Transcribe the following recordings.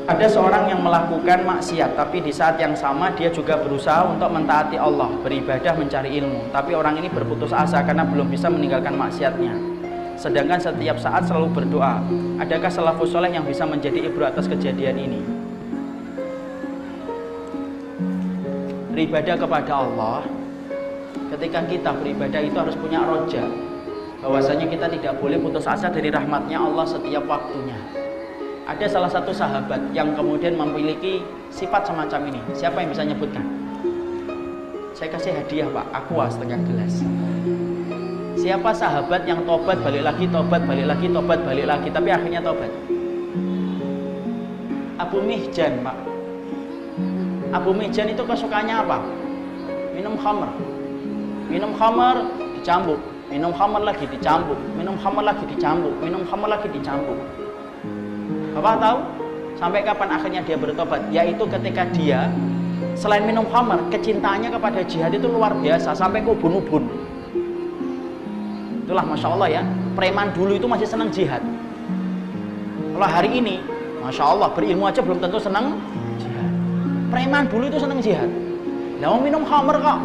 Ada seorang yang melakukan maksiat, tapi di saat yang sama dia juga berusaha untuk mentaati Allah, beribadah, mencari ilmu. Tapi orang ini berputus asa karena belum bisa meninggalkan maksiatnya. Sedangkan setiap saat selalu berdoa. Adakah salafus soleh yang bisa menjadi ibro atas kejadian ini? Beribadah kepada Allah, ketika kita beribadah itu harus punya roja, bahwasanya kita tidak boleh putus asa dari rahmatnya Allah setiap waktunya. Ada salah satu sahabat yang kemudian memiliki sifat semacam ini. Siapa yang bisa nyebutkan? Saya kasih hadiah Pak, aqua setengah gelas. Siapa sahabat yang tobat balik lagi, tobat balik lagi, tobat balik lagi, tapi akhirnya tobat? Abu Mihjan Pak. Abu Mihjan itu kesukaannya apa? Minum khamr. Minum khamr dicambuk, minum khamr lagi dicambuk, minum khamr lagi dicambuk, minum khamr lagi dicambuk. Bapak tahu sampai kapan akhirnya dia bertobat? Yaitu ketika dia selain minum khamr, kecintaannya kepada jihad itu luar biasa sampai ke ubun-ubun. Itulah Masya Allah ya, preman dulu itu masih senang jihad. Kalau hari ini Masya Allah berilmu aja belum tentu senang jihad. Preman dulu itu senang jihad. Nah, mau minum khamr kok,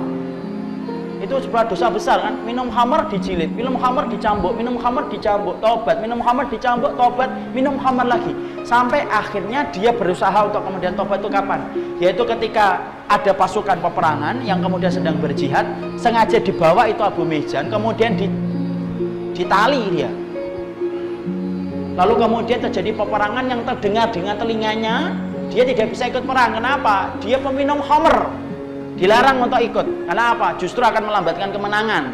itu sebuah dosa besar kan? Minum khamr dijilid, minum khamr dicambuk, minum khamr dicambuk, tobat, minum khamr dicambuk, tobat, minum khamr lagi. Sampai akhirnya dia berusaha untuk kemudian tobat itu kapan? Yaitu ketika ada pasukan peperangan yang kemudian sedang berjihad, sengaja dibawa itu Abu Mihjan, kemudian ditali dia. Lalu kemudian terjadi peperangan yang terdengar dengan telinganya, dia tidak bisa ikut perang. Kenapa? Dia peminum khamr. Dilarang untuk ikut. Karena apa? Justru akan melambatkan kemenangan.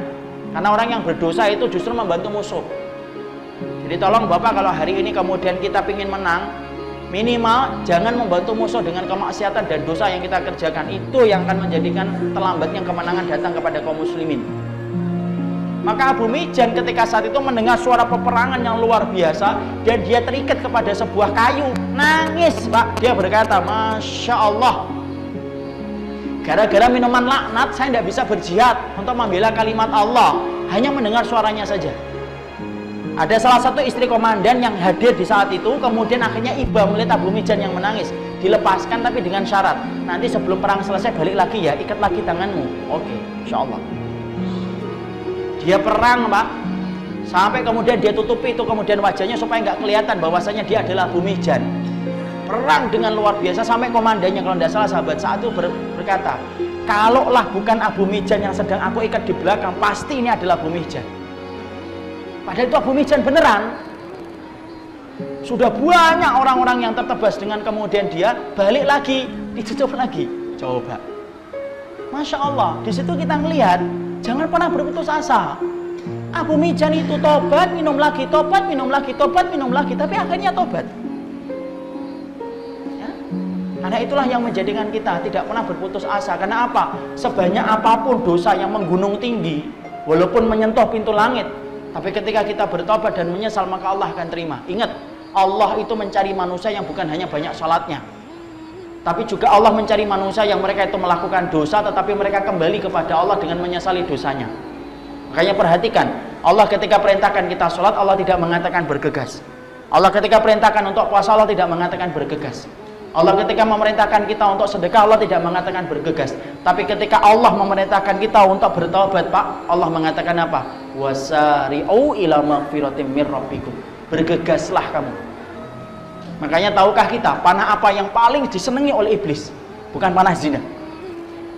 Karena orang yang berdosa itu justru membantu musuh. Jadi tolong Bapak, kalau hari ini kemudian kita ingin menang, minimal jangan membantu musuh dengan kemaksiatan dan dosa yang kita kerjakan. Itu yang akan menjadikan terlambatnya kemenangan datang kepada kaum muslimin. Maka Abu Mihjan ketika saat itu mendengar suara peperangan yang luar biasa dan dia terikat kepada sebuah kayu, nangis Pak. Dia berkata, Masya Allah, gara-gara minuman laknat saya tidak bisa berjihad untuk membela kalimat Allah, hanya mendengar suaranya saja. Ada salah satu istri komandan yang hadir di saat itu, kemudian akhirnya iba melihat Abu Mihjan yang menangis, dilepaskan tapi dengan syarat, nanti sebelum perang selesai balik lagi ya, ikat lagi tanganmu. Oke, Insya Allah. Dia perang Pak, sampai kemudian dia tutupi itu kemudian wajahnya supaya nggak kelihatan bahwasanya dia adalah Abu Mihjan. Perang dengan luar biasa sampai komandannya, kalau tidak salah sahabat saat itu berkata, kalaulah bukan Abu Mihjan yang sedang aku ikat di belakang, pasti ini adalah Abu Mihjan. Padahal itu Abu Mihjan beneran. Sudah banyak orang-orang yang tertebas dengan kemudian dia balik lagi, ditutup lagi. Coba, Masya Allah, di situ kita melihat jangan pernah berputus asa. Abu Mihjan itu tobat, minum lagi, tobat, minum lagi, tobat, minum lagi, tapi akhirnya tobat. Karena itulah yang menjadikan kita tidak pernah berputus asa. Karena apa? Sebanyak apapun dosa yang menggunung tinggi, walaupun menyentuh pintu langit, tapi ketika kita bertobat dan menyesal, maka Allah akan terima. Ingat, Allah itu mencari manusia yang bukan hanya banyak salatnya, tapi juga Allah mencari manusia yang mereka itu melakukan dosa, tetapi mereka kembali kepada Allah dengan menyesali dosanya. Makanya perhatikan, Allah ketika perintahkan kita sholat, Allah tidak mengatakan bergegas. Allah ketika perintahkan untuk puasa, Allah tidak mengatakan bergegas. Allah ketika memerintahkan kita untuk sedekah, Allah tidak mengatakan bergegas. Tapi ketika Allah memerintahkan kita untuk bertaubat, Pak, Allah mengatakan apa? Wasari'u ila maghfiratin mir rabbikum. Bergegaslah kamu. Makanya tahukah kita panah apa yang paling disenangi oleh iblis? Bukan panah zina.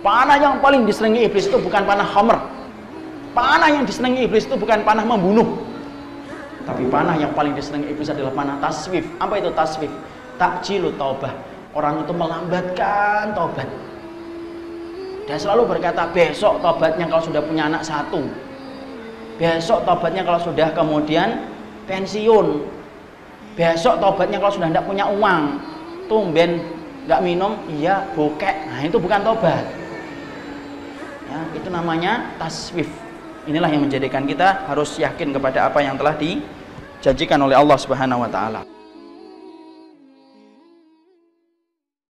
Panah yang paling disenangi iblis itu bukan panah khamr. Panah yang disenangi iblis itu bukan panah membunuh. Tapi panah yang paling disenangi iblis adalah panah taswif. Apa itu taswif? Takjilu taubah. Orang itu melambatkan taubat. Dan selalu berkata, besok taubatnya kalau sudah punya anak satu. Besok taubatnya kalau sudah kemudian pensiun. Besok taubatnya kalau sudah tidak punya uang. Tumben nggak minum, iya bokek. Nah itu bukan taubat ya, itu namanya taswif. Inilah yang menjadikan kita harus yakin kepada apa yang telah dijanjikan oleh Allah Subhanahu wa ta'ala.